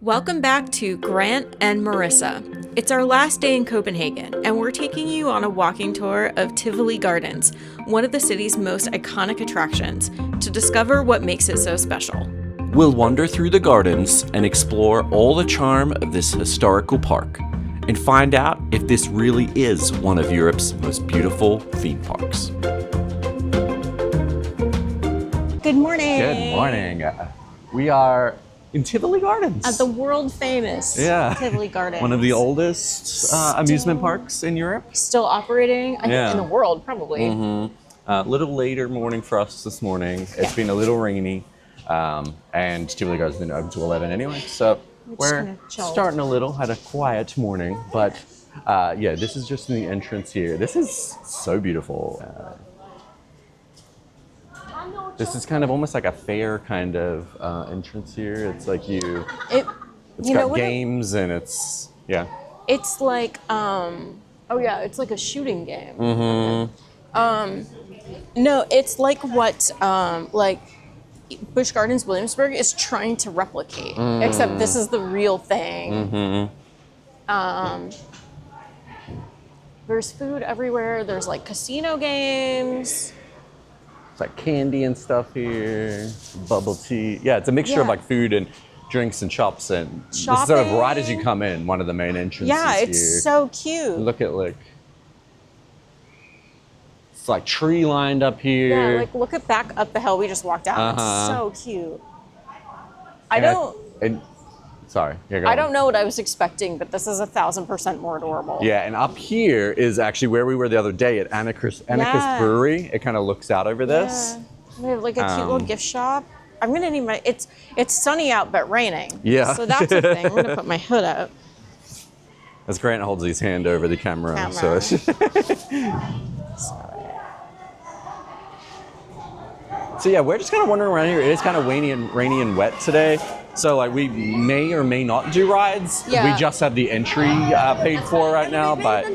Welcome back to Grant and Marissa. It's our last day in Copenhagen, and we're taking you on a walking tour of Tivoli Gardens, one of the city's most iconic attractions, to discover what makes it so special. We'll wander through the gardens and explore all the charm of this historical park, and find out if this really is one of Europe's most beautiful theme parks. Good morning. Good morning. We are in Tivoli Gardens. At the world famous Tivoli Gardens. One of the oldest amusement parks in Europe. Still operating, I think, in the world, probably. A little later morning for us this morning. It's been a little rainy, and Tivoli Gardens has been open to 11 anyway, so we're starting a little, had a quiet morning, but yeah, this is just the entrance here. This is so beautiful. This is kind of almost like a fair kind of entrance here. It's like it's got games and it's, It's like, it's like a shooting game. No, it's like what, like Busch Gardens Williamsburg is trying to replicate, except this is the real thing. There's food everywhere. There's like casino games. Like candy and stuff here, bubble tea. Yeah, it's a mixture of like food and drinks and shops, and this is sort of right as you come in, one of the main entrances. Yeah, it's here. so cute. Look at it's like tree lined up here. Yeah, like look at back up the hill we just walked down. It's so cute. Sorry, I don't know what I was expecting, but this is 1,000% more adorable. Yeah, and up here is actually where we were the other day at Anarchist Brewery. It kind of looks out over this. Yeah. They have like a cute little gift shop. I'm gonna need my. It's sunny out but raining. Yeah. So that's a thing. I'm gonna put my hood up. As Grant holds his hand over the camera. So yeah, we're just kind of wandering around here. It is kind of rainy and wet today. So like we may or may not do rides. Yeah. We just have the entry paid for right now, but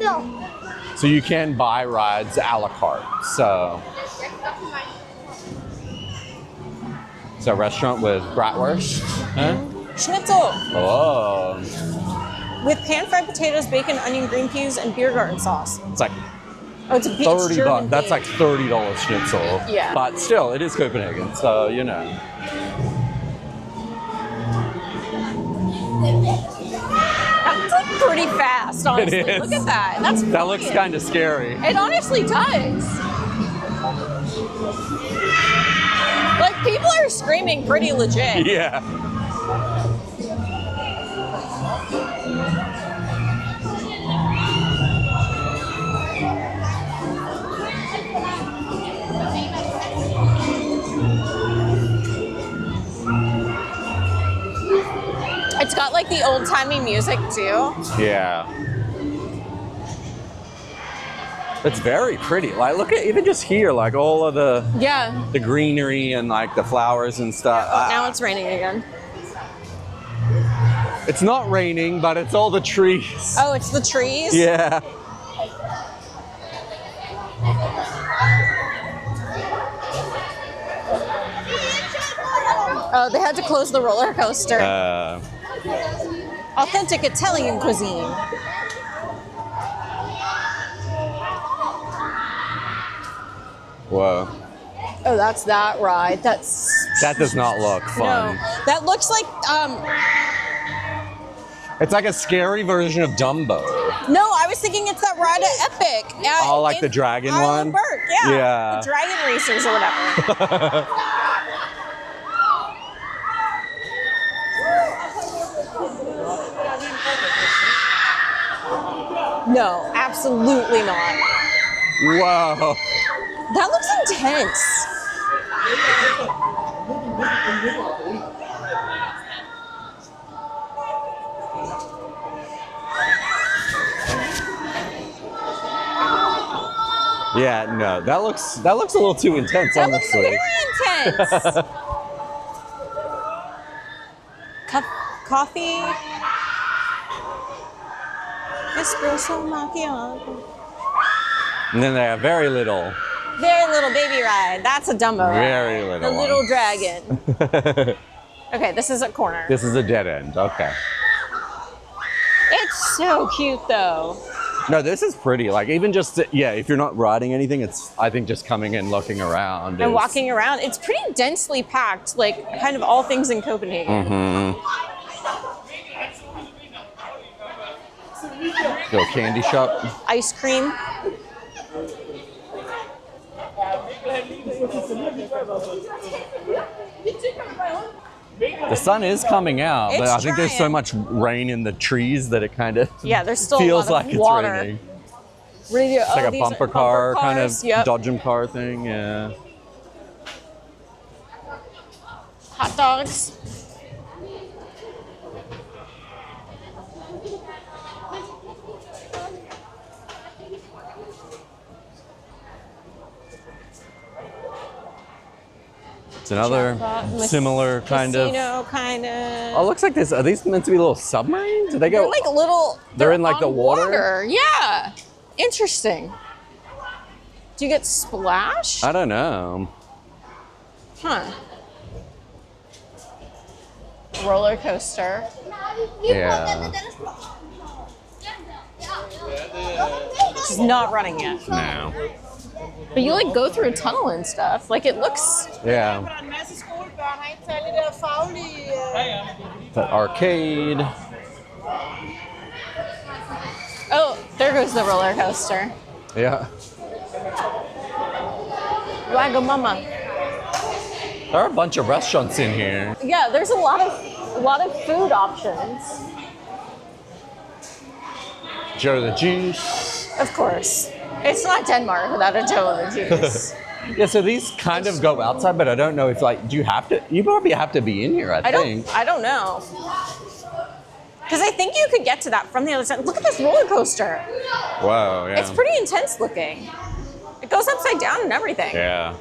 so you can buy rides a la carte. So it's a restaurant with bratwurst. Huh? Schnitzel. Oh. With pan-fried potatoes, bacon, onion, green peas, and beer garden sauce. It's like it's a beach $30. That's like $30 schnitzel. Yeah. But still, it is Copenhagen, so you know. That's like pretty fast, honestly. It is. Look at that. That looks kind of scary. It honestly does. Like people are screaming pretty legit. Yeah. It's got like the old-timey music too. Yeah. It's very pretty. Like look at even just here, like all of the greenery and like the flowers and stuff. Now it's raining again. It's not raining, but it's all the trees. Oh, it's the trees? Yeah. Oh, they had to close the roller coaster. Authentic Italian cuisine. Whoa. Oh, that's that ride. That does not look fun. No, that looks like It's like a scary version of Dumbo. No, I was thinking it's that ride at Epic. Oh, like the dragon one? Burke, yeah. The dragon racers or whatever. No, absolutely not. Whoa. That looks intense. Yeah, no, that looks a little too intense, honestly. That looks very intense. Coffee. Espresso macchiato. And then they have very little Very little baby ride. That's a Dumbo ride. Very little The little dragon. Okay, this is a corner. This is a dead end. Okay. It's so cute though. No, this is pretty. Like even just yeah, if you're not riding anything, it's I think just coming and looking around And walking around, it's pretty densely packed, like kind of all things in Copenhagen. Mm-hmm. Little candy shop. Ice cream. The sun is coming out, but It's I think there's so trying. much rain in the trees that it kind of There's still feels a lot like of water. it's raining. Radio, It's like a bumper car kind of dodge 'em car thing, yeah. Hot dogs. It's another similar kind of. Casino, kind of. Oh, looks like this. Are these meant to be little submarines? Do they go? They're like little. They're in like the on water? Yeah. Interesting. Do you get splashed? I don't know. Huh. Roller coaster. Yeah. She's not running yet. No. But you like go through a tunnel and stuff. Like it looks. Yeah. The arcade. Oh, there goes the roller coaster. Yeah. Wagamama. There are a bunch of restaurants in here. Yeah, there's a lot of food options. Joe the Juice. Of course. It's not Denmark without a Joe and the Juice. Yeah, so these kind of go outside, but I don't know if like, do you have to? You probably have to be in here, I think. I don't know. Because I think you could get to that from the other side. Look at this roller coaster. Wow, yeah. It's pretty intense looking. It goes upside down and everything. Yeah.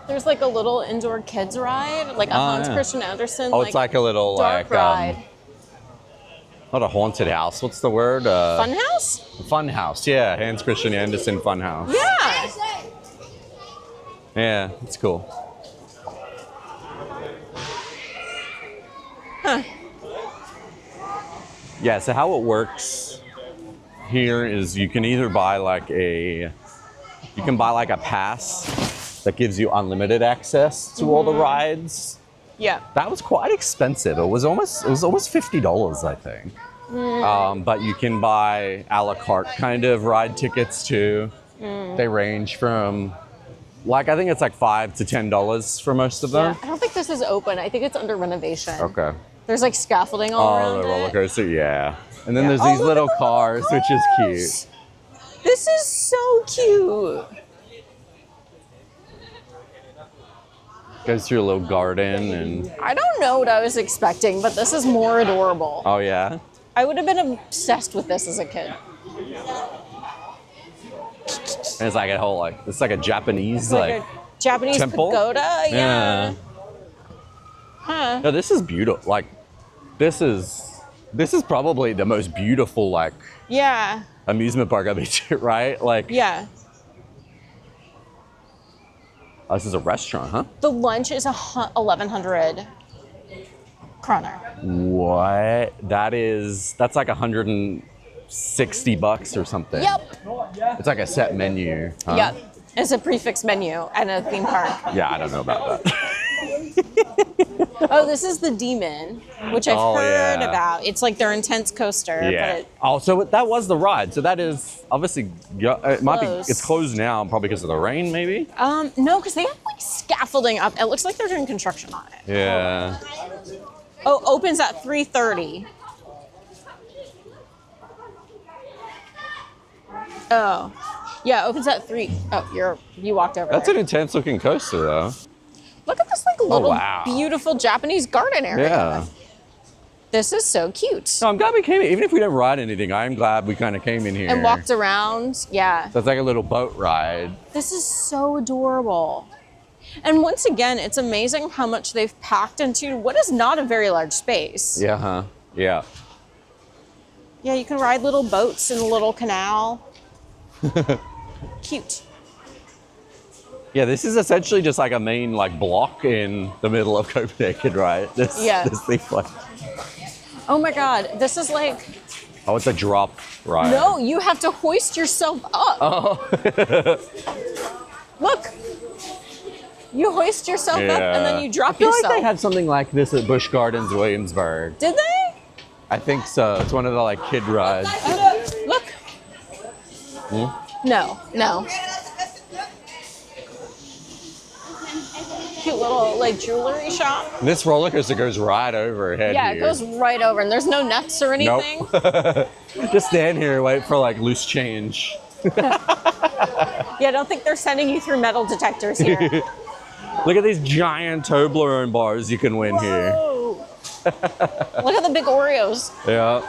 There's like a little indoor kids ride, like a Hans Christian Andersen. Oh, it's like a little dark ride. Not a haunted house. What's the word? Funhouse? Fun house. Yeah, Hans Christian Andersen Fun House. Yeah. Yeah, it's cool. Huh. Yeah. So how it works here is you can either buy like a pass that gives you unlimited access to all the rides. Yeah. That was quite expensive. It was almost $50, I think. But you can buy a la carte kind of ride tickets too. They range from like I think it's like $5 to $10 for most of them. Yeah. I don't think this is open. I think it's under renovation. Okay. There's like scaffolding all around the roller it. coaster, yeah. And then Yeah. there's Oh, these look little at the cars, which is cars. cute. This is so cute. Goes through a little garden and I don't know what I was expecting, but this is more adorable. oh yeah. I would have been obsessed with this as a kid. And it's like a whole like it's like a Japanese Like a Japanese temple? pagoda. Yeah. Huh. No, this is beautiful. Like this is probably the most beautiful like Yeah. amusement park I've been to, right? Like Yeah. oh, this is a restaurant, huh? The lunch is 1,100 kroner. What? That's like $160 or something. Yep. It's like a set menu. Huh? Yep. It's a prefix menu at a theme park. Yeah, I don't know about that. Oh, this is the Demon, which I've heard yeah. about. It's like their intense coaster. Yeah. But Oh, so that was the ride. So that is obviously it might be. Closed. It's closed now, probably because of the rain, maybe. no, because they have like scaffolding up. It looks like they're doing construction on it. Yeah. Oh, opens at 3:30. Oh, yeah, opens at 3. Oh, you walked over. That's there. an intense looking coaster, though. Look at this like little wow. beautiful Japanese garden area. Yeah. This is so cute. No, I'm glad we came. Even if we didn't ride anything, I'm glad we kind of came in here And walked around. Yeah. So it's like a little boat ride. This is so adorable. And once again, it's amazing how much they've packed into what is not a very large space. Yeah, huh? Yeah. Yeah, you can ride little boats in the little canal. Cute. Yeah, this is essentially just like a main like block in the middle of Copenhagen, right? This theme park. Oh my God, this is like... Oh, it's a drop ride. No, you have to hoist yourself up. Oh. Look. You hoist yourself up and then you drop I feel yourself. like they had something like this at Busch Gardens, Williamsburg. Did they? I think so. It's one of the like kid rides. Look. No. Cute little like jewelry shop. This roller coaster goes right overhead. Yeah, here. it goes right over, and there's no nuts or anything. Nope. Just stand here, wait for like loose change. Yeah, I don't think they're sending you through metal detectors here. Look at these giant Toblerone bars you can win here. Look at the big Oreos. Yeah.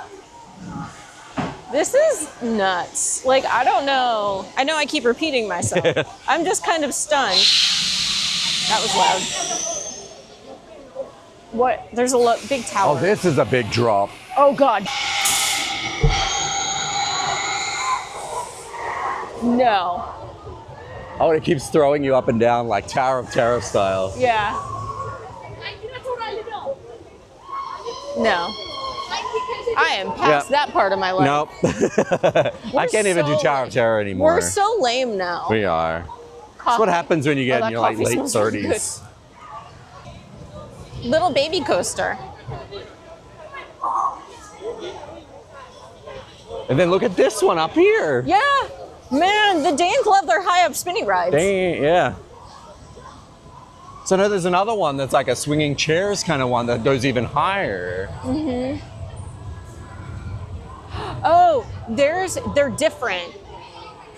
This is nuts. Like, I don't know. I know I keep repeating myself. I'm just kind of stunned. That was loud. What? There's a big tower. Oh, this is a big drop. Oh, God. No. Oh, it keeps throwing you up and down like Tower of Terror style. Yeah. No. I am past that part of my life. Nope. I can't even do Tower of Terror anymore. We're so lame now. We are. That's what happens when you get in your like late 30s. Little baby coaster. And then look at this one up here. Yeah. Man, the Danes love their high up spinning rides. Dang, yeah. So now there's another one that's like a swinging chairs kind of one that goes even higher. Mm-hmm. Oh, they're different.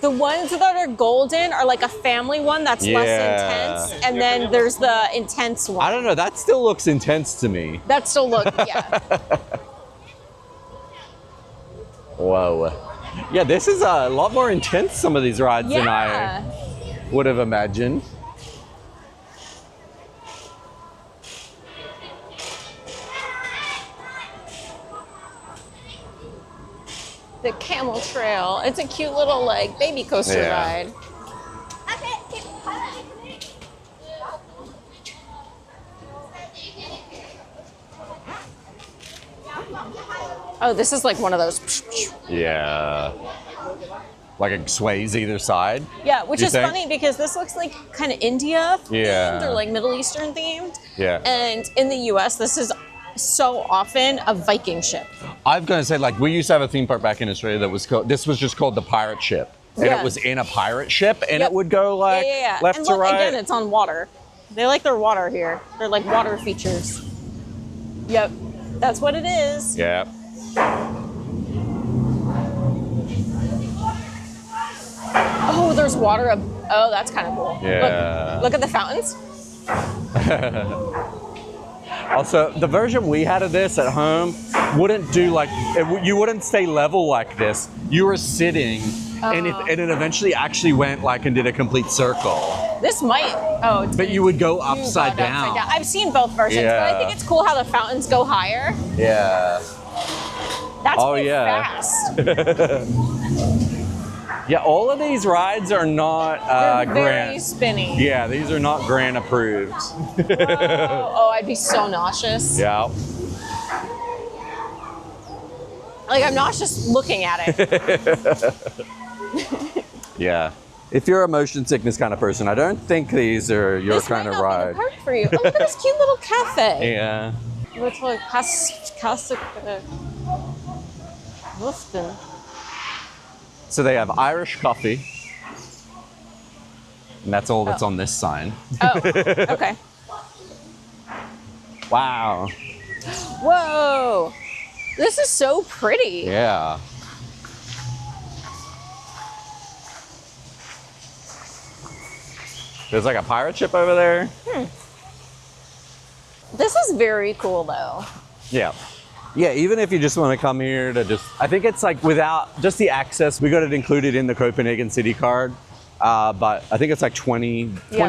The ones that are golden are like a family one that's less intense, and then there's the intense one. I don't know, that still looks intense to me. That still looks, yeah. Whoa. Yeah, this is a lot more intense, some of these rides, than I would have imagined. The Camel Trail. It's a cute little like baby coaster ride. Oh, this is like one of those. Yeah. Like it sways either side. Yeah, which is funny because this looks like kind of India themed or like Middle Eastern themed. Yeah. And in the US, this is so often a Viking ship. I'm going to say, like, we used to have a theme park back in Australia that was called, this was just called the Pirate Ship. And it was in a pirate ship, and it would go like left and to look, right. Again, it's on water. They like their water here. They're like water features. Yep, that's what it is. Yeah. Oh, there's water. Oh, that's kind of cool. Yeah. Look at the fountains. Also, the version we had of this at home wouldn't do like, you wouldn't stay level like this. You were sitting, and it eventually actually went like and did a complete circle. This might, but you would go upside down. I've seen both versions, but I think it's cool how the fountains go higher. Yeah. That's fast. Yeah, all of these rides are not They're very grant. spinny. Yeah, these are not grant approved. Oh, I'd be so nauseous. Yeah. Like, I'm nauseous looking at it. Yeah. If you're a motion sickness kind of person, I don't think these are your kind of ride. This might not be the park for you. Oh, look at this cute little cafe. Yeah. With like Wolfden. So they have Irish coffee. And that's all that's on this sign. Oh, okay. Wow. Whoa. This is so pretty. Yeah. There's like a pirate ship over there. This is very cool though. Yeah. Yeah, even if you just want to come here to just, I think it's like without just the access, we got it included in the Copenhagen City card. But I think it's like 20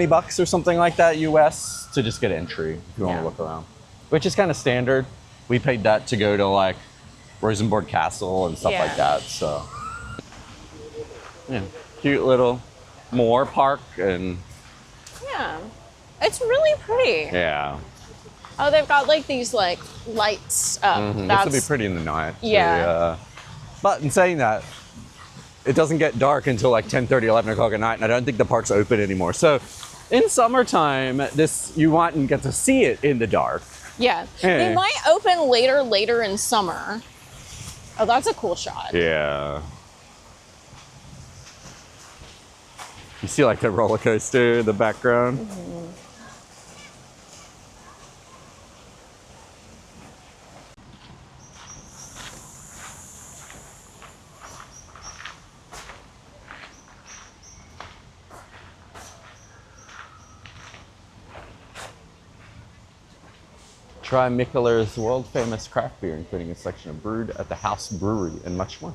bucks or something like that US to just get entry if you want to look around, which is kind of standard. We paid that to go to like Rosenborg Castle and stuff like that. So yeah, cute little Moor Park. And yeah, it's really pretty. yeah. Oh, they've got like these like lights up. This would be pretty in the night. Yeah. But in saying that, it doesn't get dark until like 10:30, 11 o'clock at night, and I don't think the park's open anymore. So in summertime, you mightn't get to see it in the dark. Yeah. They might open later in summer. Oh, that's a cool shot. Yeah. You see like the roller coaster in the background? Try Mikkeler's world-famous craft beer, including a selection of brewed at the house brewery and much more.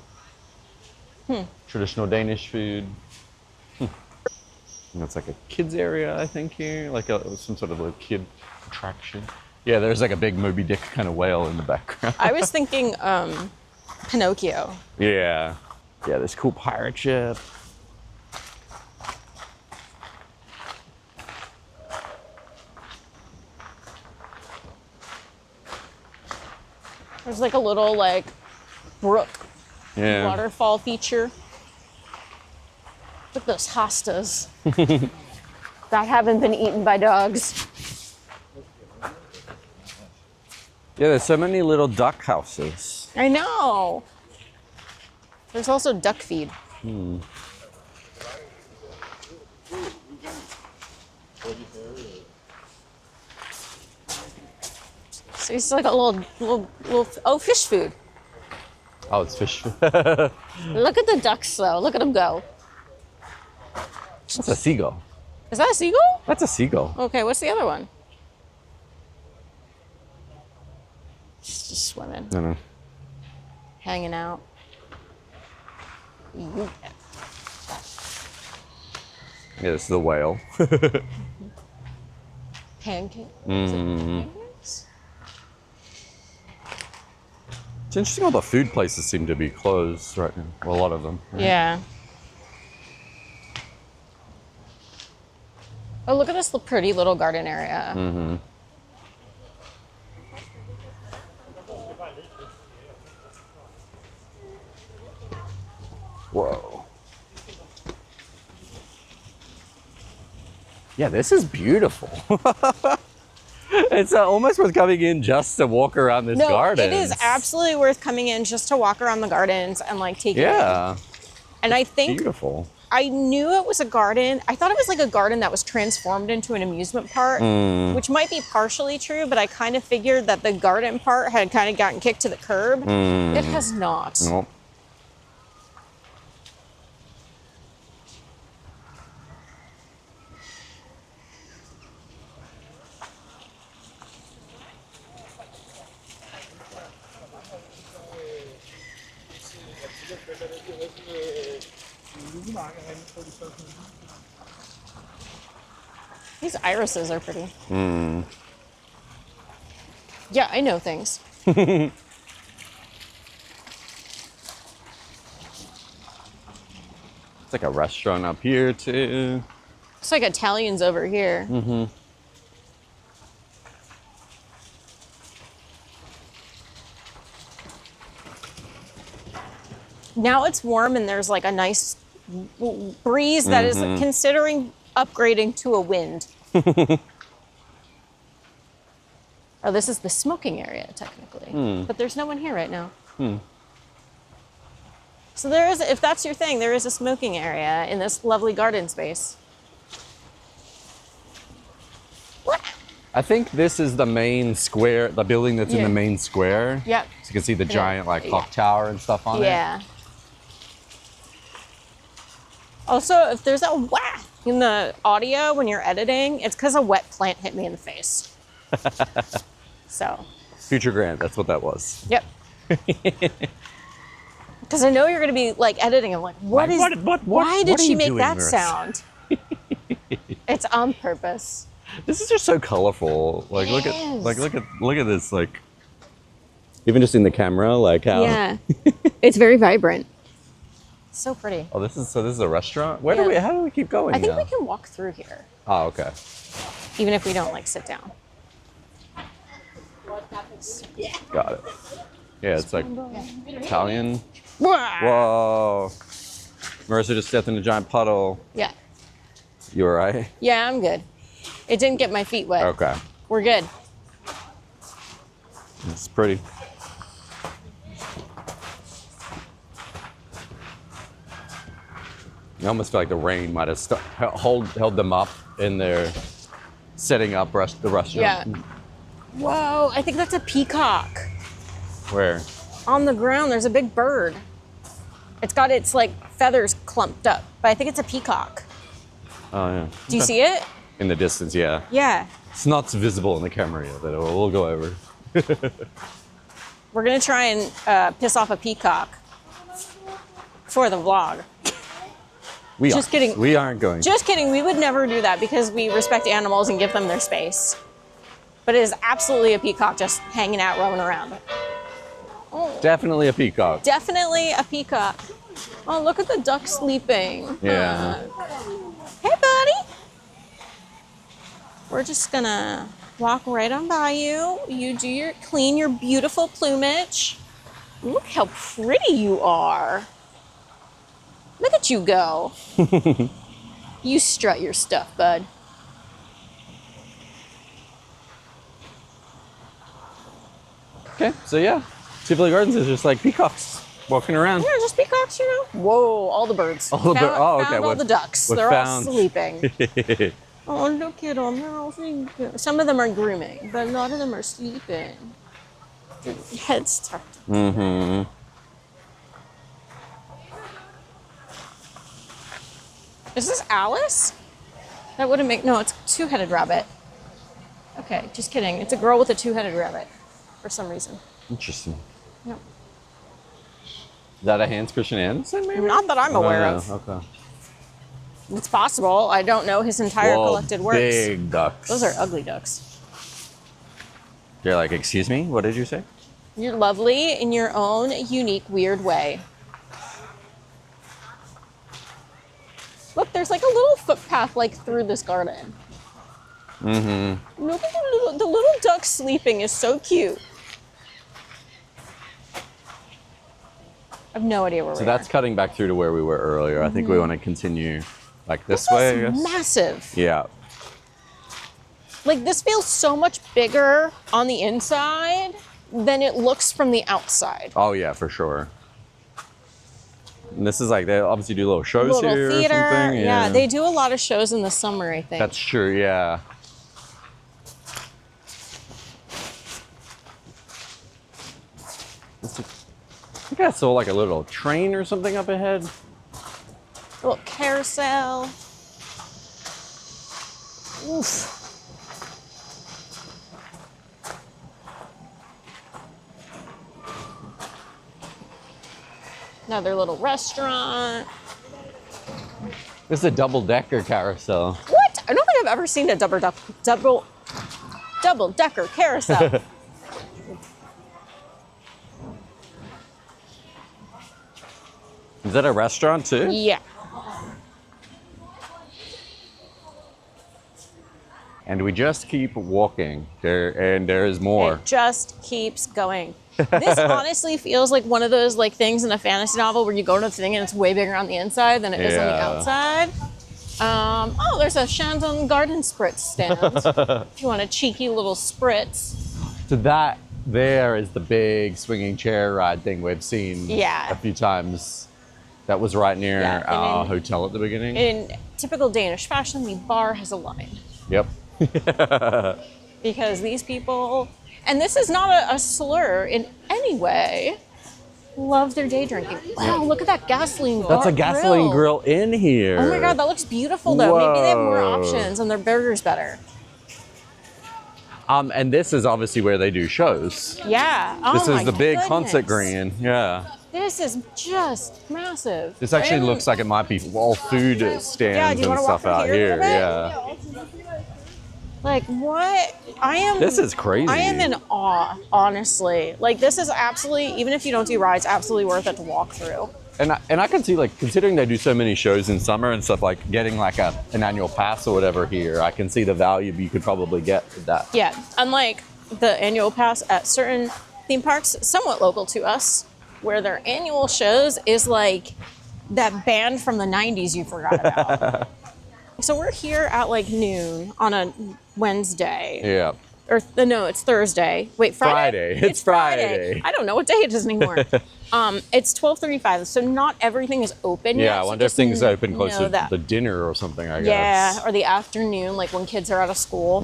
Traditional Danish food. And it's like a kids area, I think, here. Like some sort of little kid attraction. Yeah, there's like a big Moby Dick kind of whale in the background. I was thinking Pinocchio. Yeah. Yeah, this cool pirate ship. There's like a little like brook waterfall feature. Look at those hostas that haven't been eaten by dogs. Yeah, there's so many little duck houses. I know. There's also duck feed. So it's like a little fish food. Oh, it's fish. Look at the ducks though. Look at them go. That's a seagull. Is that a seagull? That's a seagull. Okay, what's the other one? It's just swimming. I know. Hanging out. Yeah, this is the whale. Pancake. It's interesting all the food places seem to be closed right now. Well, a lot of them. Right? Yeah. Oh, look at this pretty little garden area. Whoa. Yeah, this is beautiful. It's almost worth coming in just to walk around this garden. It is absolutely worth coming in just to walk around the gardens and like take it in. And I think beautiful. I knew it was a garden. I thought it was like a garden that was transformed into an amusement park, which might be partially true, but I kind of figured that the garden part had kind of gotten kicked to the curb. It has not. Nope. These irises are pretty. Yeah, I know things. It's like a restaurant up here too. It's like Italians over here. Now it's warm and there's like a nice breeze that is considering upgrading to a wind. Oh, this is the smoking area technically, but there's no one here right now. So there is, if that's your thing, there is a smoking area in this lovely garden space. What? I think this is the main square, the building that's in the main square. Yep. So you can see the giant like clock tower and stuff on it. Yeah. Also, if there's a whack in the audio when you're editing, it's because a wet plant hit me in the face. So. Future Grant, that's what that was. Yep. Because I know you're going to be like editing. I'm like, why did she make that sound? It's on purpose. This is just so colorful. Like, look at this. Like, even just in the camera, like how. Yeah, it's very vibrant. So pretty. Oh, this is a restaurant. How do we keep going? I think we can walk through here. Oh, okay. Even if we don't like sit down. Got it. Yeah, it's like Italian. Whoa. Marissa just stepped in a giant puddle. Yeah. You all right? Yeah, I'm good. It didn't get my feet wet. Okay. We're good. It's pretty. I almost feel like the rain might have held them up in their setting up the restaurant. Yeah. Whoa, I think that's a peacock. Where? On the ground, there's a big bird. It's got its like feathers clumped up, but I think it's a peacock. Oh, yeah. Do you see it? In the distance, yeah. Yeah. It's not visible in the camera yet, but we'll go over. We're gonna try and piss off a peacock for the vlog. Just kidding. We aren't going. Just kidding. We would never do that because we respect animals and give them their space. But it is absolutely a peacock just hanging out, roaming around. Oh. Definitely a peacock. Definitely a peacock. Oh, look at the duck sleeping. Yeah. Hey, buddy. We're just gonna walk right on by you. You clean your beautiful plumage. Look how pretty you are. Look at you go. You strut your stuff, bud. Okay, so yeah, Tivoli Gardens is just like peacocks walking around. Yeah, just peacocks, you know. Whoa, all the birds. All the birds. Oh, okay. Found all the ducks. They're all sleeping. Oh, look at them. They're all sleeping. Some of them are grooming, but a lot of them are sleeping. Their heads tucked. Mm-hmm. Is this Alice? That wouldn't make... No, it's a two-headed rabbit. Okay, just kidding. It's a girl with a two-headed rabbit for some reason. Interesting. Yep. Is that a Hans Christian Andersen, maybe? Not that I'm aware of. Okay. It's possible. I don't know his entire collected works. Big ducks. Those are ugly ducks. You're like, excuse me? What did you say? You're lovely in your own unique, weird way. Look, there's like a little footpath like through this garden. Mm-hmm. Look at the little duck sleeping is so cute. I have no idea where we are. So that's cutting back through to where we were earlier. I think we want to continue like this way, I guess. Massive. Yeah. Like this feels so much bigger on the inside than it looks from the outside. Oh yeah, for sure. And this is like, they obviously do little shows here theater. Or something. Yeah, they do a lot of shows in the summer, I think. That's true, yeah. I think I saw like a little train or something up ahead. A little carousel. Oof. Another little restaurant. This is a double-decker carousel. What? I don't think I've ever seen a double-decker carousel. Is that a restaurant too? Yeah. And we just keep walking. There is more. It just keeps going. This honestly feels like one of those like things in a fantasy novel where you go to the thing and it's way bigger on the inside than it is on the outside. Oh, there's a Shandon garden spritz stand. If you want a cheeky little spritz. So that there is the big swinging chair ride thing we've seen a few times. That was right near our hotel at the beginning. In typical Danish fashion, the bar has a line. Yep. Because these people, and this is not a slur in any way, love their day drinking. Wow, look at that gasoline grill. That's a gasoline grill in here. Oh my God, that looks beautiful though. Whoa. Maybe they have more options and their burger's better. And this is obviously where they do shows. Yeah. Oh This my is the big goodness. concert green. Yeah. This is just massive. This actually looks like it might be all food stands do you and wanna walk stuff out through here here. a bit? Yeah. Like, what? This is crazy. I am in awe, honestly. Like, this is absolutely, even if you don't do rides, absolutely worth it to walk through. And I can see, like, considering they do so many shows in summer and stuff, like getting like an annual pass or whatever here, I can see the value you could probably get with that. Yeah, unlike the annual pass at certain theme parks, somewhat local to us, where their annual shows is like that band from the 90s you forgot about. So we're here at like noon on a Wednesday. Yeah. Or no, it's Thursday. Wait, Friday? It's Friday. I don't know what day it is anymore. It's 12:35, so not everything is open yet. Yeah, I so wonder if just things open know close to that. the dinner or something, I guess. Yeah, or the afternoon, like when kids are out of school.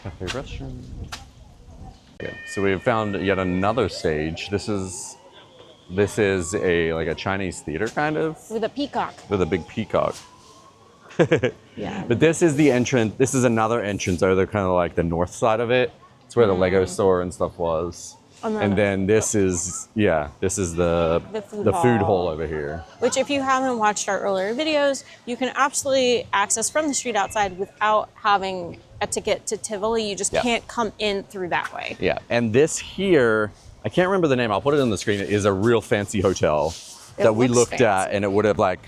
Cafe restaurant. Yeah. So we have found yet another stage. This is a like a Chinese theater kind of With a peacock. with a big peacock. Yeah. But this is the entrance. This is another entrance over kind of like the north side of it. It's where the Lego store and stuff was. And then this is the food hall over here. Which, if you haven't watched our earlier videos, you can absolutely access from the street outside without having a ticket to Tivoli. You just can't come in through that way. Yeah, and this here, I can't remember the name. I'll put it on the screen. It is a real fancy hotel that we looked at, and it would have like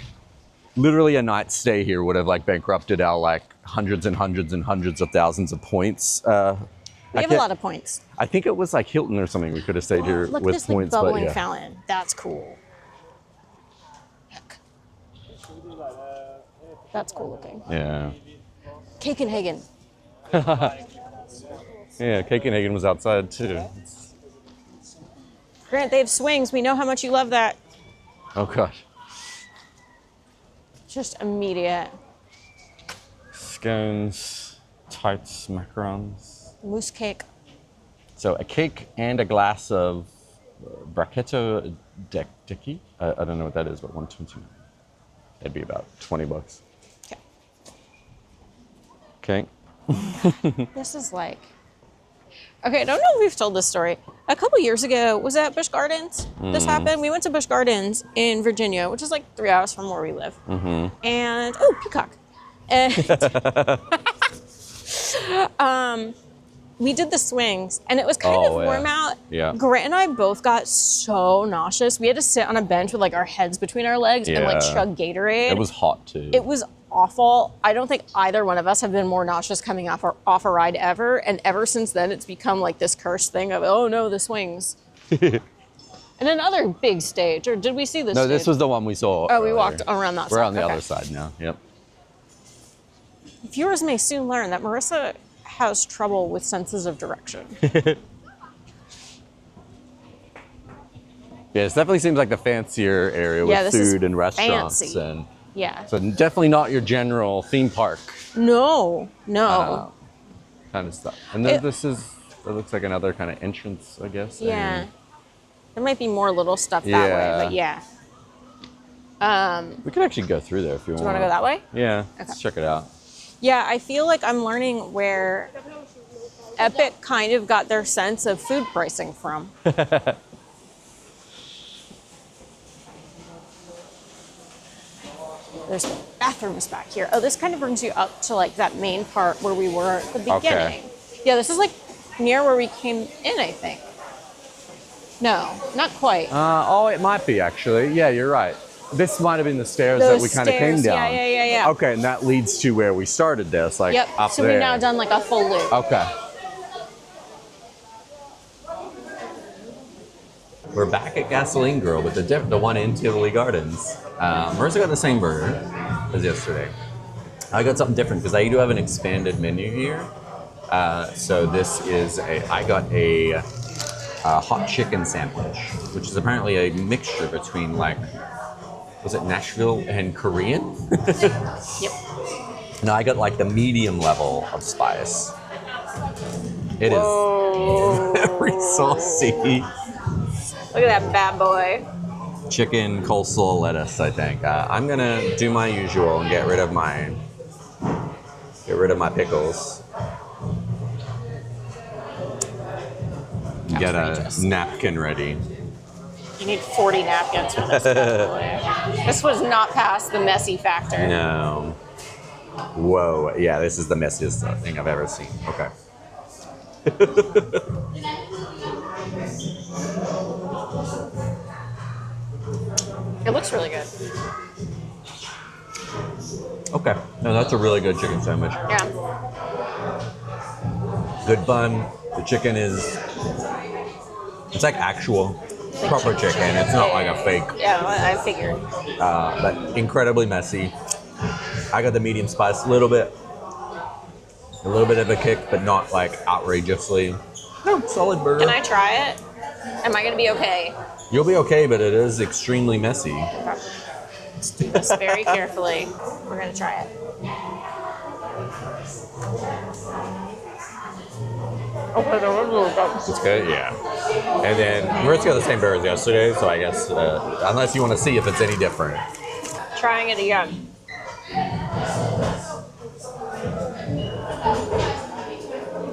literally a night stay here would have like bankrupted our like hundreds and hundreds and hundreds of thousands of points. We have a lot of points. I think it was like Hilton or something. We could have stayed here Look with at this points, like but bubbling yeah. fountain. That's cool. Heck. That's cool looking. Yeah. Copenhagen. Yeah, Copenhagen was outside too. Grant, they have swings. We know how much you love that. Oh gosh. Just immediate. Scones, tights, macarons. Mousse cake. So a cake and a glass of Brachetto Dicky. I don't know what that is, but 1.29. That'd be about $20. Okay. This is like... Okay, I don't know if we've told this story. A couple years ago, was it at Busch Gardens? This happened. We went to Busch Gardens in Virginia, which is like 3 hours from where we live. And, oh, peacock. And we did the swings, and it was kind of warm out. Yeah. Grant and I both got so nauseous. We had to sit on a bench with like our heads between our legs and like chug Gatorade. It was hot too. It was awful. I don't think either one of us have been more nauseous coming off a ride ever. And ever since then, it's become like this cursed thing of, oh no, the swings. And another big stage, or did we see this? No, stage? this was the one we saw. Oh, we walked around that side. We're on the other side now. Yep. Viewers may soon learn that Marissa has trouble with senses of direction. Yeah, it definitely seems like the fancier area with food and restaurants. Fancy. And Yeah. so definitely not your general theme park No. kind of stuff. And then it looks like another kind of entrance, I guess. Yeah. And There might be more little stuff that way, but yeah. we could actually go through there if you want. Do you want to go that way? Yeah, let's check it out. Yeah, I feel like I'm learning where Epic kind of got their sense of food pricing from. There's bathrooms back here. Oh, this kind of brings you up to like that main part where we were at the beginning. Okay. Yeah, this is like near where we came in, I think. No, not quite. It might be actually. Yeah, you're right. This might have been the stairs that we kind of came down. Yeah. Okay, and that leads to where we started this, like Yep. up So there. we've now done like a full loop. Okay. We're back at Gasoline Grill with the one in Tivoli Gardens. Marissa got the same burger as yesterday. I got something different because I do have an expanded menu here. So this is I got a hot chicken sandwich, which is apparently a mixture between like, was it Nashville and Korean? Yep. And I got like the medium level of spice. It is very saucy. Look at that bad boy. chicken coleslaw lettuce, I think. I'm gonna do my usual and get rid of my pickles. Get a napkin ready. You need 40 napkins for this. This was not past the messy factor. No. Whoa. Yeah, this is the messiest thing I've ever seen. Okay. It looks really good. Okay. No, that's a really good chicken sandwich. Yeah. Good bun. The chicken is... It's like actual, proper chicken. It's not like a fake. Yeah, I figured. But incredibly messy. I got the medium spice, a little bit of a kick, but not like outrageously. No, solid burger. Can I try it? Am I gonna be okay? You'll be okay, but it is extremely messy. Okay. Let's do this very carefully. We're gonna try it. It's good, yeah. And then we're just got the same burger as yesterday, so I guess unless you want to see if it's any different. Trying it again.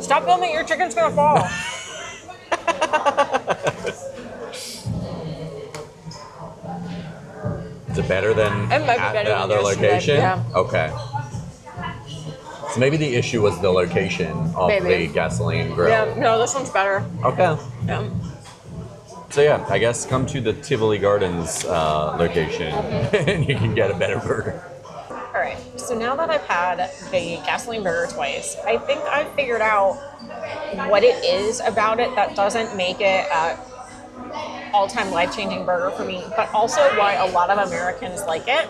Stop filming, your chicken's gonna fall. Is it better than It might be at better the than other yesterday, location? yeah. Okay. So maybe the issue was the location of Maybe. the gasoline grill. Yeah, no, this one's better. Okay. Yeah. So yeah, I guess come to the Tivoli Gardens location and you can get a better burger. All right, so now that I've had the gasoline burger twice, I think I've figured out what it is about it that doesn't make it an all-time life-changing burger for me, but also why a lot of Americans like it.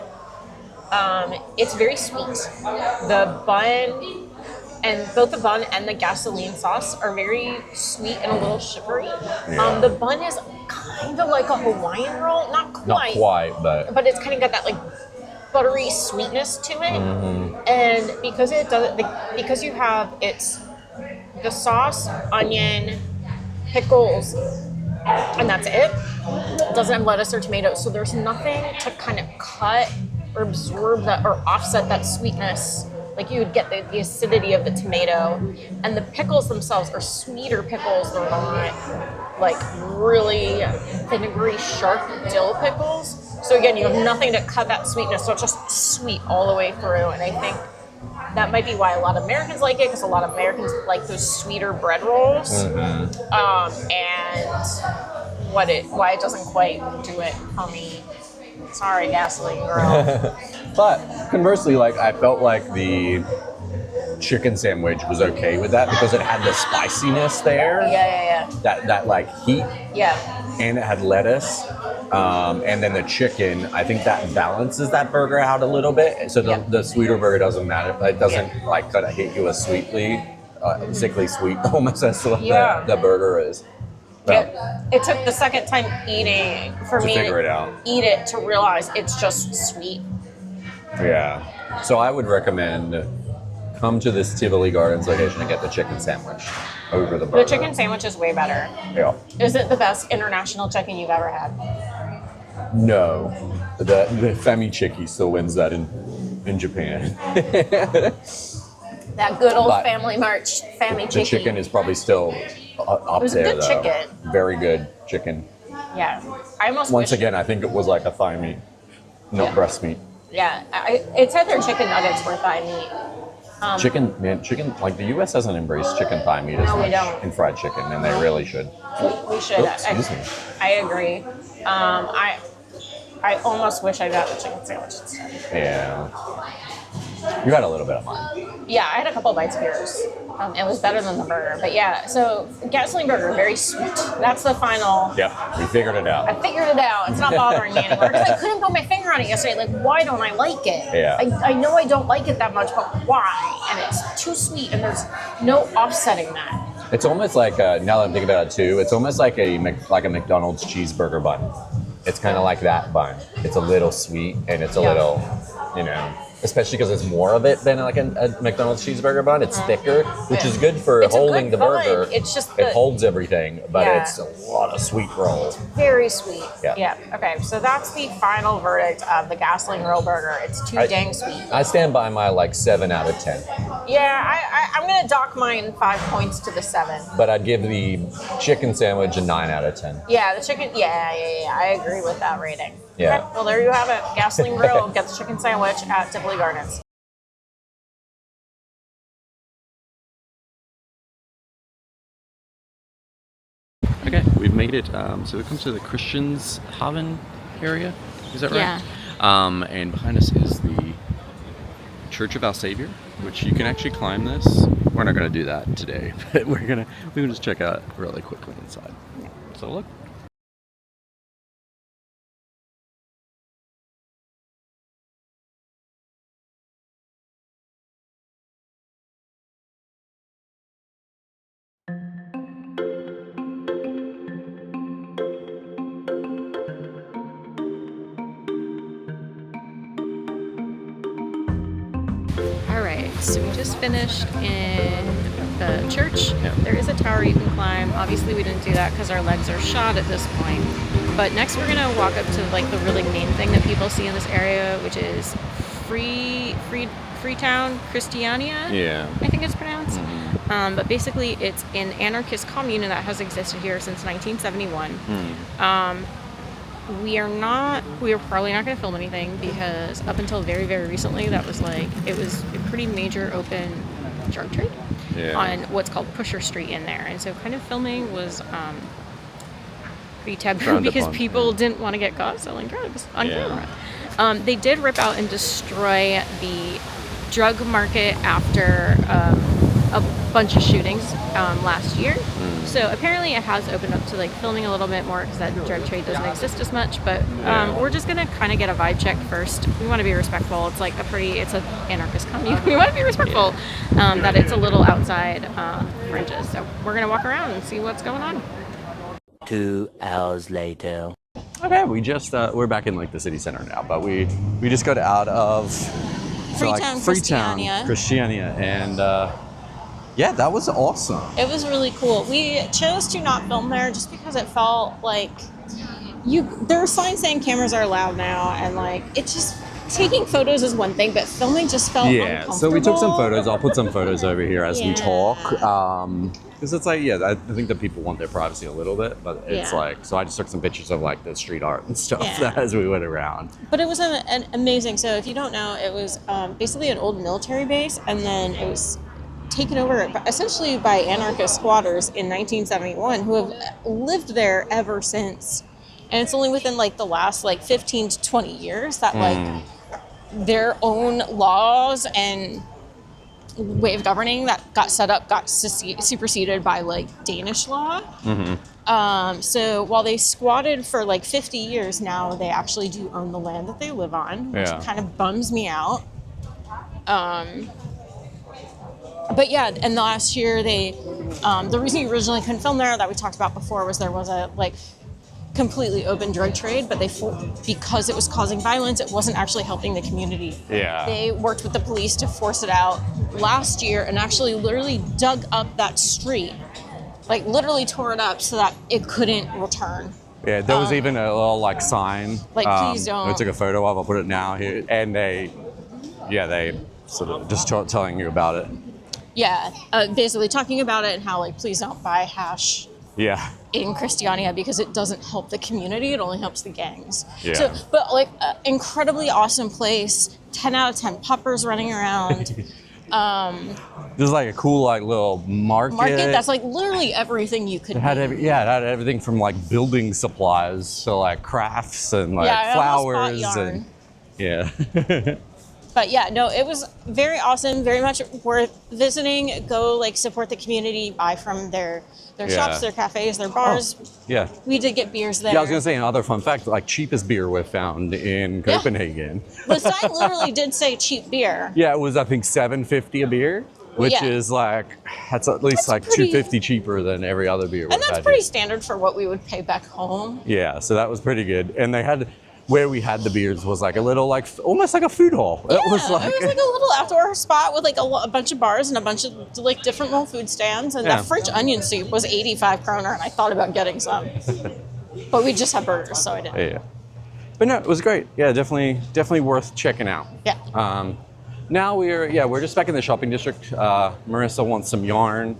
It's very sweet. The bun, and both the bun and the gasoline sauce are very sweet and a little sugary. Yeah. The bun is kind of like a Hawaiian roll, not quite. Not quite, but It's kind of got that like buttery sweetness to it, Mm-hmm. and because it does, because you have the sauce, onion, pickles, and that's it. It doesn't have lettuce or tomatoes, so there's nothing to kind of cut or absorb that or offset that sweetness. Like you would get the acidity of the tomato, and the pickles themselves are sweeter pickles. They're not like really vinegary, sharp dill pickles. So again, you have nothing to cut that sweetness, so it's just sweet all the way through. And I think that might be why a lot of Americans like it, because a lot of Americans like those sweeter bread rolls. Mm-hmm. And why it doesn't quite do it for me. Sorry, gasoline girl. But conversely, like I felt like the chicken sandwich was okay with that because it had the spiciness there. Yeah. That like heat. Yeah. And it had lettuce. And then the chicken, I think that balances that burger out a little bit. So the sweeter burger doesn't matter. It doesn't like kind of hit you as sweetly, sickly sweet, almost as the burger is. It took the second time eating for me figure it out. Eat it to realize it's just sweet. Yeah. So I would recommend come to this Tivoli Gardens location and get the chicken sandwich over the burger. The chicken sandwich is way better. Yeah. Is it the best international chicken you've ever had? No. The Famichiki still wins that in Japan. That good old But Family Chicken. The chicken is probably still up It was a there good though. chicken. Very good chicken. Yeah. I almost Once wish- again, I think it was like a thigh meat, not breast meat. Yeah. It said their chicken nuggets were thigh meat. Chicken, like the U.S. doesn't embrace chicken thigh meat as No, we much don't. in fried chicken, and they really should. We should. Oops, excuse me. I agree. I almost wish I got the chicken sandwich instead. Yeah. You had a little bit of mine. Yeah, I had a couple bites of yours. It was better than the burger. But yeah, so gasoline burger, very sweet. That's the final. Yep, we figured it out. I figured it out. It's not bothering me anymore. Because I couldn't put my finger on it yesterday. Like, why don't I like it? Yeah. I know I don't like it that much, but why? And it's too sweet, and there's no offsetting that. It's almost like now that I'm thinking about it too. It's almost like a McDonald's cheeseburger bun. It's kind of like that bun. It's a little sweet and it's a little, especially because it's more of it than like a McDonald's cheeseburger bun. It's thicker, which is good for holding the burger. It's just it holds everything, but it's a lot of sweet roll. Very sweet. Yeah. Okay, so that's the final verdict of the gasoline roll burger. It's too dang sweet. I stand by my like 7 out of 10. Yeah, I'm gonna dock mine 5 points to the 7. But I'd give the chicken sandwich a 9 out of 10. Yeah, the chicken. Yeah. I agree with that rating. Yeah. Okay, well, there you have it. Gasoline grill. Get the chicken sandwich at Tivoli Gardens. Okay, we've made it. So we come to the Christianshaven area. Is that right? Yeah. And behind us is the Church of Our Savior, which you can actually climb this. We're not going to do that today, but we can just check out really quickly inside. So look. Alright, so we just finished in the church. Yeah. There is a tower you can climb. Obviously we didn't do that because our legs are shot at this point. But next we're gonna walk up to like the really main thing that people see in this area, which is Freetown, Christiania. Yeah. I think it's pronounced. Mm-hmm. But basically it's an anarchist commune that has existed here since 1971. We are probably not going to film anything because up until very, very recently, it was a pretty major open drug trade on what's called Pusher Street in there. And so kind of filming was pretty taboo because people didn't want to get caught selling drugs on camera. They did rip out and destroy the drug market after a bunch of shootings last year. So apparently it has opened up to like filming a little bit more because that drug trade doesn't exist as much. But we're just gonna kind of get a vibe check first. We want to be respectful. It's like it's an anarchist commune. We want to be respectful that it's a little outside fringes. So we're gonna walk around and see what's going on. 2 hours later. Okay, we just we're back in like the city center now, but we just got out of Freetown, Christiania, and yeah, that was awesome. It was really cool. We chose to not film there just because it felt like there are signs saying cameras are allowed now, and like it just taking photos is one thing, but filming just felt uncomfortable. So we took some photos. I'll put some photos over here as we talk. Because it's like, I think that people want their privacy a little bit, but it's like, so I just took some pictures of like the street art and stuff as we went around. But it was an amazing. So if you don't know, it was basically an old military base, and then it was taken over essentially by anarchist squatters in 1971 who have lived there ever since. And it's only within like the last like 15 to 20 years that like their own laws and way of governing that got set up got superseded by like Danish law. So while they squatted for like 50 years now, they actually do own the land that they live on, which kind of bums me out. But yeah, and last year they, the reason you originally couldn't film there that we talked about before was there was a like completely open drug trade, but because it was causing violence, it wasn't actually helping the community. They worked with the police to force it out last year and actually literally dug up that street, like literally tore it up so that it couldn't return. Yeah, there was even a little like sign. Like, please don't. I took a photo of. I'll put it now here, and they sort of just telling you about it. Yeah, basically talking about it and how like please don't buy hash. In Christiania because it doesn't help the community, it only helps the gangs. So, but like incredibly awesome place, 10 out of 10 puppers running around. There's like a cool like little market that's like literally everything you could need. It had everything from like building supplies to like crafts and like flowers and But yeah, no, it was very awesome, very much worth visiting. Go like support the community, buy from their shops, their cafes, their bars. We did get beers there. I was gonna say another fun fact, like cheapest beer we found in Copenhagen. The sign literally did say cheap beer. It was I think $7.50 a beer, which is like that's at least like $2.50 cheaper than every other beer. And that's pretty standard for what we would pay back home. So that was pretty good. And they had where we had the beers was like a little like almost like a food hall. Yeah, it was like a little outdoor spot with like a bunch of bars and a bunch of like different little food stands. And that French onion soup was 85 kroner, and I thought about getting some, but we just had burgers, so I didn't. Yeah. But no, it was great. Yeah, definitely worth checking out. Yeah. Now we're just back in the shopping district. Marissa wants some yarn.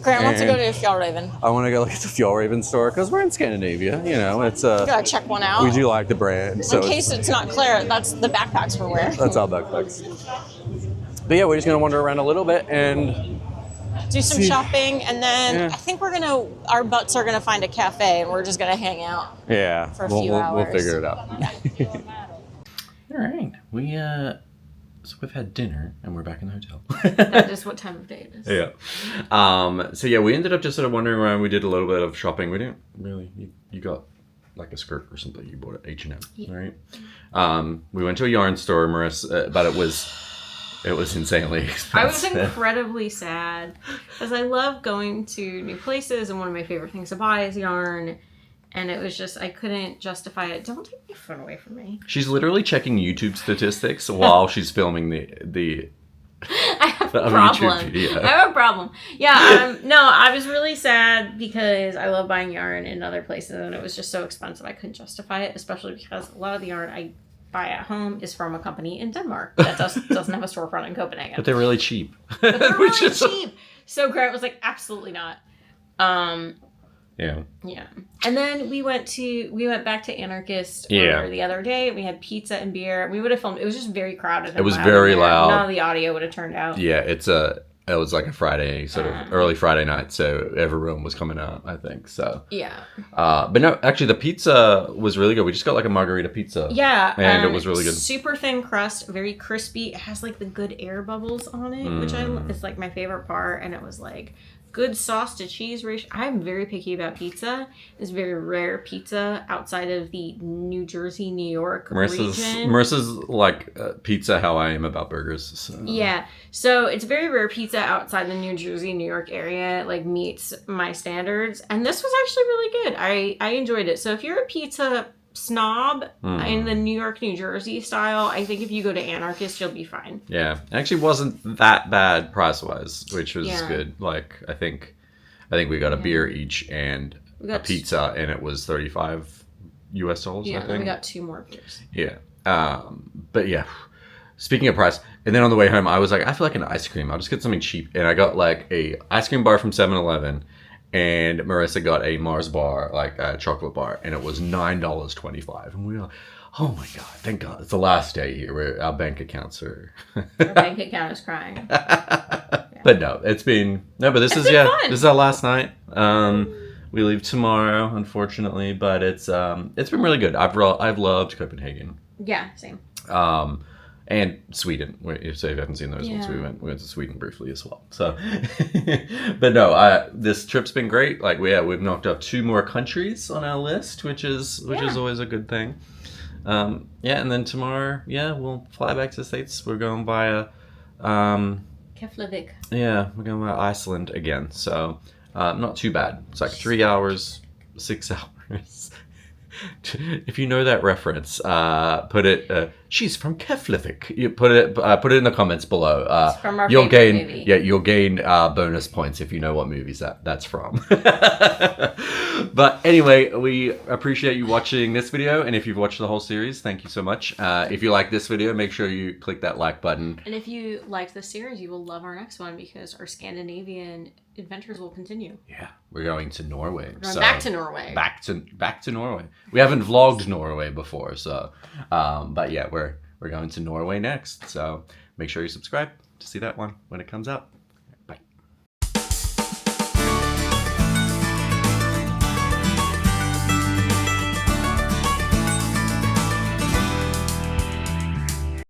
Grant wants to go to Fjallraven. I want to go look at the Fjallraven store because we're in Scandinavia. You know, it's You gotta check one out. we do like the brand. So In case it's not clear, that's the backpacks we're wearing. that's our backpacks. But yeah, we're just gonna wander around a little bit and Do some shopping, and then I think our butts are gonna find a cafe, and we're just gonna hang out. For a few we'll hours. figure it out. All right, so we've had dinner and we're back in the hotel. That is what time of day it is. Yeah. So yeah, we ended up just sort of wandering around. We did a little bit of shopping. We didn't really. You got like a skirt or something you bought at H&M, right? We went to a yarn store, Marissa, but it was insanely expensive. I was incredibly sad because I love going to new places, and one of my favorite things to buy is yarn. And it was just, I couldn't justify it. Don't take my phone away from me. She's literally checking YouTube statistics while she's filming the I have a problem. I have a problem. Yeah, no, I was really sad because I love buying yarn in other places, and it was just so expensive I couldn't justify it, especially because a lot of the yarn I buy at home is from a company in Denmark that doesn't have a storefront in Copenhagen. But they're really cheap. But they're really cheap. So Grant was like, absolutely not. Yeah. And then we went back to Anarchist the other day. We had pizza and beer. We would have filmed. It was just very crowded. It was very loud. None of the audio would have turned out. Yeah, it was like a Friday, sort of early Friday night, so everyone was coming out, I think. So yeah. But no, actually the pizza was really good. We just got like a margarita pizza. Yeah. And it was really good. Super thin crust, very crispy. It has like the good air bubbles on it, which is like my favorite part. And it was like good sauce to cheese ratio. I'm very picky about pizza. It's very rare pizza outside of the New Jersey, New York region. Marissa's like pizza how I am about burgers. So. Yeah. So it's very rare pizza outside the New Jersey, New York area, like meets my standards. And this was actually really good. I enjoyed it. So if you're a pizza snob in the New York, New Jersey style, I think if you go to Anarchist, you'll be fine. Yeah. It actually wasn't that bad price-wise, which was good. Like, I think we got a beer each and a pizza, and it was $35 US, I think. Yeah, and we got 2 more beers. Yeah. But yeah, speaking of price, and then on the way home, I was like, I feel like an ice cream. I'll just get something cheap. And I got like a ice cream bar from 7-Eleven. And Marissa got a Mars bar, like a chocolate bar, and it was $9.25. And we were like, oh my God, thank God. It's the last day here where our bank accounts are... Our bank account is crying. But no, but this is fun. This is our last night. We leave tomorrow, unfortunately, but it's been really good. I've loved Copenhagen. Yeah, same. And Sweden. If you haven't seen those ones, we went to Sweden briefly as well. So, but no, this trip's been great. Like we've knocked up 2 more countries on our list, which is always a good thing. And then tomorrow, we'll fly back to the States. We're going by Keflavik. Yeah, we're going by Iceland again. So, not too bad. It's like 3 hours, 6 hours. If you know that reference, put it. She's from Keflavik. You put it in the comments below. It's from our favorite movie. Yeah, you'll gain bonus points if you know what movies that's from. But anyway, we appreciate you watching this video, and if you've watched the whole series, thank you so much. If you like this video, make sure you click that like button. And if you like this series, you will love our next one because our Scandinavian adventures will continue. Yeah, we're going to Norway. We're going back to Norway. Back to Norway. We haven't vlogged Norway before, so but yeah, we're going to Norway next. So make sure you subscribe to see that one when it comes out.